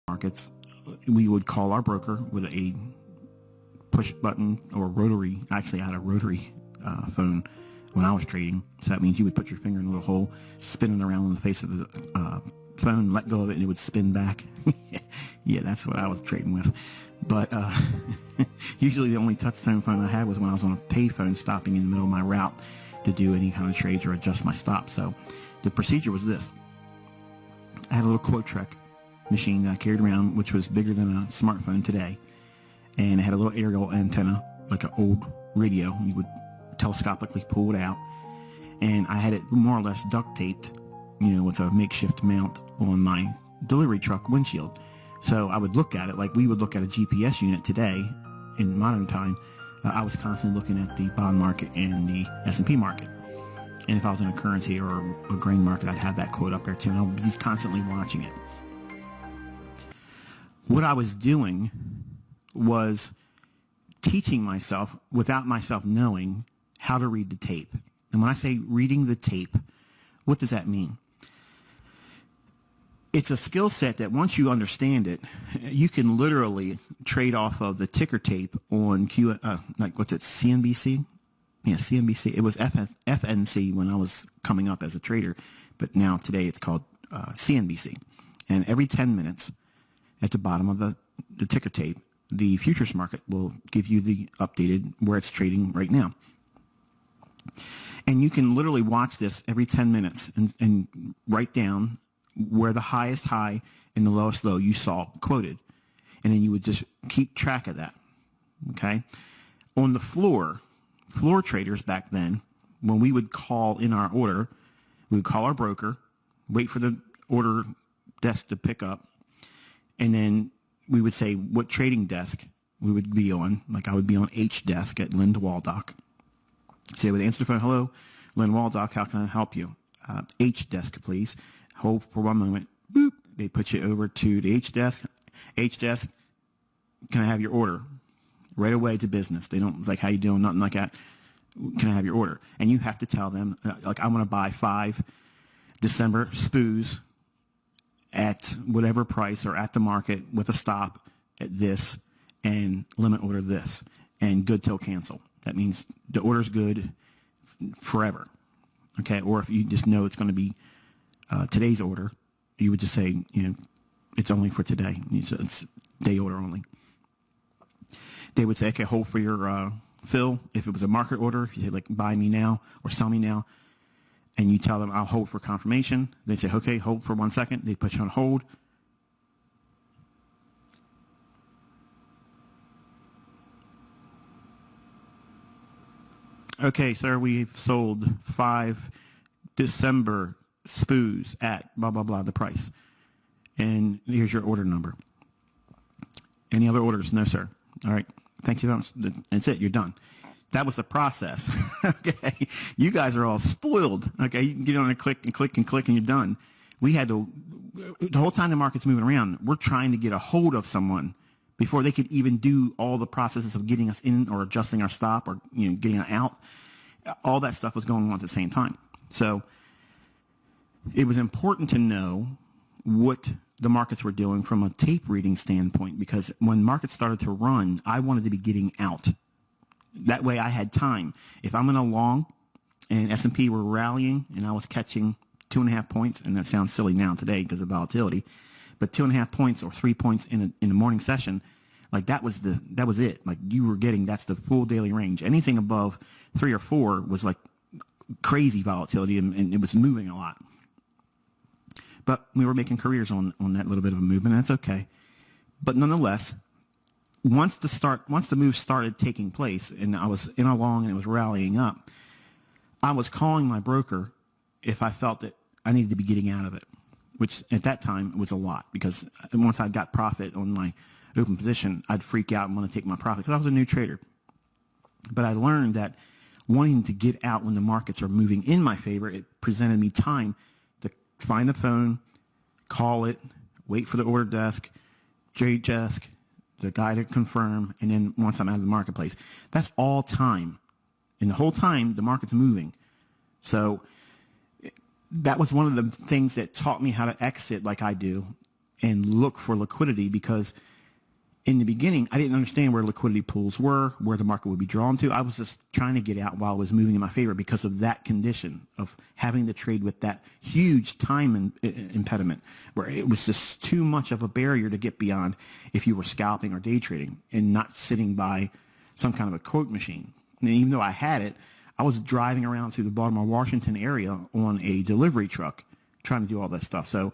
markets, we would call our broker with a push button or rotary. Actually, I had a rotary phone when I was trading. So that means you would put your finger in a little hole, spin it around on the face of the phone, let go of it, and it would spin back. Yeah, that's what I was trading with. But usually the only touch-tone phone I had was when I was on a pay phone stopping in the middle of my route to do any kind of trades or adjust my stop. So the procedure was this. I had a little Quotrek machine that I carried around, which was bigger than a smartphone today. And it had a little aerial antenna, like an old radio. You would telescopically pull it out. And I had it more or less duct taped, with a makeshift mount on my delivery truck windshield. So I would look at it like we would look at a GPS unit today in modern time. I was constantly looking at the bond market and the S&P market. And if I was in a currency or a grain market, I'd have that quote up there too, and I would be constantly watching it. What I was doing was teaching myself, without myself knowing, how to read the tape. And when I say reading the tape, what does that mean? It's a skill set that once you understand it, you can literally trade off of the ticker tape on CNBC? Yeah, CNBC. It was FNC when I was coming up as a trader, but now today it's called CNBC. And every 10 minutes at the bottom of the ticker tape, the futures market will give you the updated where it's trading right now. And you can literally watch this every 10 minutes and write down where the highest high and the lowest low you saw quoted. And then you would just keep track of that. Okay? On the floor traders back then, when we would call in our order, we would call our broker, wait for the order desk to pick up, and then we would say what trading desk we would be on. Like I would be on H desk at Lind Waldock. So they would answer the phone, hello, Lind Waldock, how can I help you? H desk, please. Hold for one moment. Boop. They put you over to the H desk. H desk, can I have your order? Right away to business. They don't like, how you doing? Nothing like that. Can I have your order? And you have to tell them, like, I want to buy 5 December SPOOs at whatever price or at the market with a stop at this and limit order this and good till cancel. That means the order's good forever. Okay. Or if you just know it's going to be today's order, you would just say, it's only for today. It's day order only. They would say, okay, hold for your fill. If it was a market order, if you say like buy me now or sell me now, and you tell them I'll hold for confirmation, they say, okay, hold for 1 second. They put you on hold. Okay, sir, we've sold 5 December SPOOs at blah, blah, blah, the price. And here's your order number. Any other orders? No, sir. All right. Thank you very much. That's it. You're done. That was the process. Okay. You guys are all spoiled. Okay. You can get on and click and click and click and you're done. We had to, the whole time the market's moving around, we're trying to get a hold of someone before they could even do all the processes of getting us in or adjusting our stop or, getting out. All that stuff was going on at the same time. So it was important to know what the markets were doing from a tape reading standpoint, because when markets started to run, I wanted to be getting out. That way I had time. If I'm in a long and S&P were rallying and I was catching 2.5 points, and that sounds silly now today because of volatility, but 2.5 points or 3 points in the morning session, like that was it. Like you were getting, that's the full daily range. Anything above 3 or 4 was like crazy volatility, and it was moving a lot. But we were making careers on that little bit of a movement. And that's okay. But nonetheless, once the move started taking place and I was in a long and it was rallying up, I was calling my broker if I felt that I needed to be getting out of it, which at that time was a lot, because once I got profit on my open position, I'd freak out and want to take my profit because I was a new trader. But I learned that wanting to get out when the markets are moving in my favor, it presented me time to find the phone, call it, wait for the order desk, trade desk, the guy to confirm, and then once I'm out of the marketplace. That's all time. And the whole time, the market's moving. So that was one of the things that taught me how to exit like I do and look for liquidity, because in the beginning, I didn't understand where liquidity pools were, where the market would be drawn to. I was just trying to get out while it was moving in my favor because of that condition of having to trade with that huge time impediment, where it was just too much of a barrier to get beyond if you were scalping or day trading and not sitting by some kind of a quote machine. And even though I had it, I was driving around through the Baltimore, Washington area on a delivery truck trying to do all that stuff. So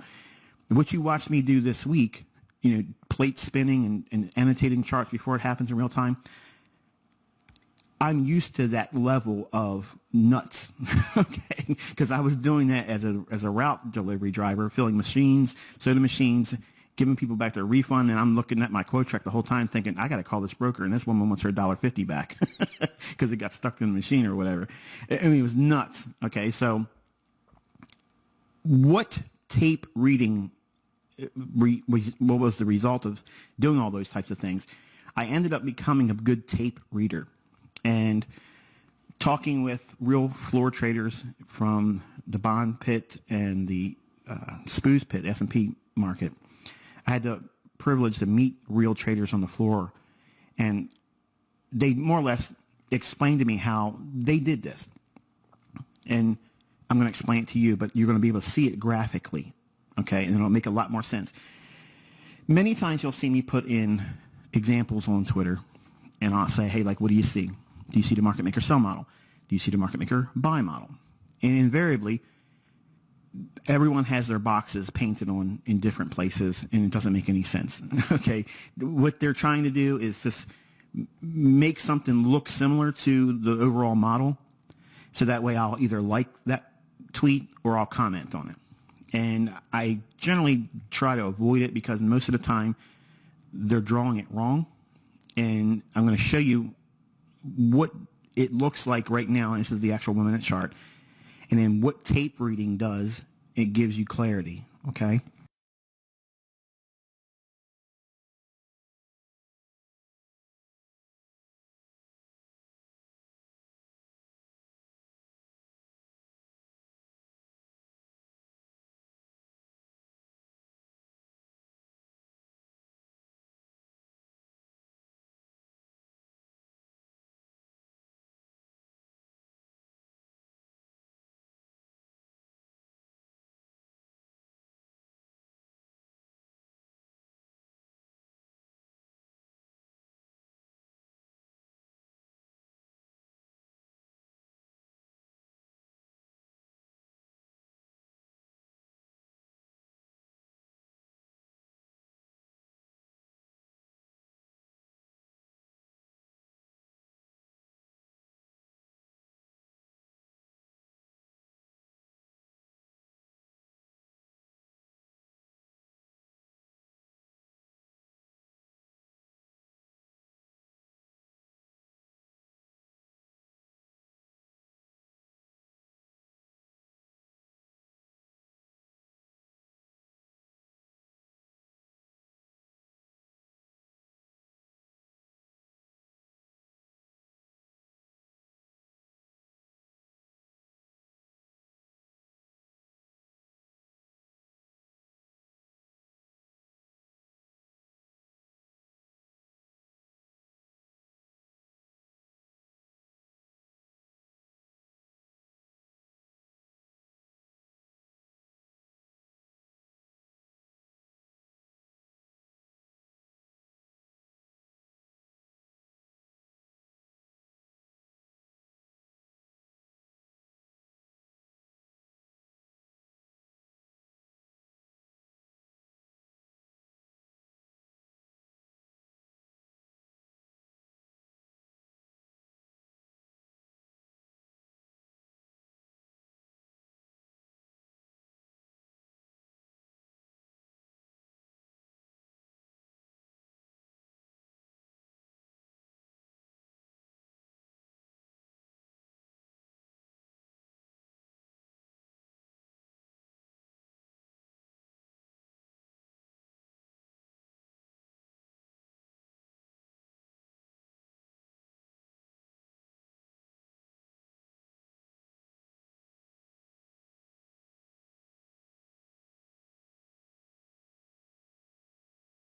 what you watched me do this week, plate spinning and annotating charts before it happens in real time, I'm used to that level of nuts, okay? Because I was doing that as a route delivery driver, filling machines, soda machines, giving people back their refund, and I'm looking at my quote track the whole time thinking, I got to call this broker, and this woman wants her $1.50 back because it got stuck in the machine or whatever. I mean, it was nuts, okay? So what tape reading what was the result of doing all those types of things? I ended up becoming a good tape reader, and talking with real floor traders from the bond pit and the SPOOS pit, S&P market. I had the privilege to meet real traders on the floor, and they more or less explained to me how they did this. And I'm going to explain it to you, but you're going to be able to see it graphically. Okay, and it'll make a lot more sense. Many times you'll see me put in examples on Twitter, and I'll say, hey, like, what do you see? Do you see the market maker sell model? Do you see the market maker buy model? And invariably, everyone has their boxes painted on in different places, and it doesn't make any sense. Okay, what they're trying to do is just make something look similar to the overall model, so that way I'll either like that tweet or I'll comment on it. And I generally try to avoid it because most of the time they're drawing it wrong. And I'm going to show you what it looks like right now. And this is the actual 1 minute chart. And then what tape reading does, it gives you clarity. Okay.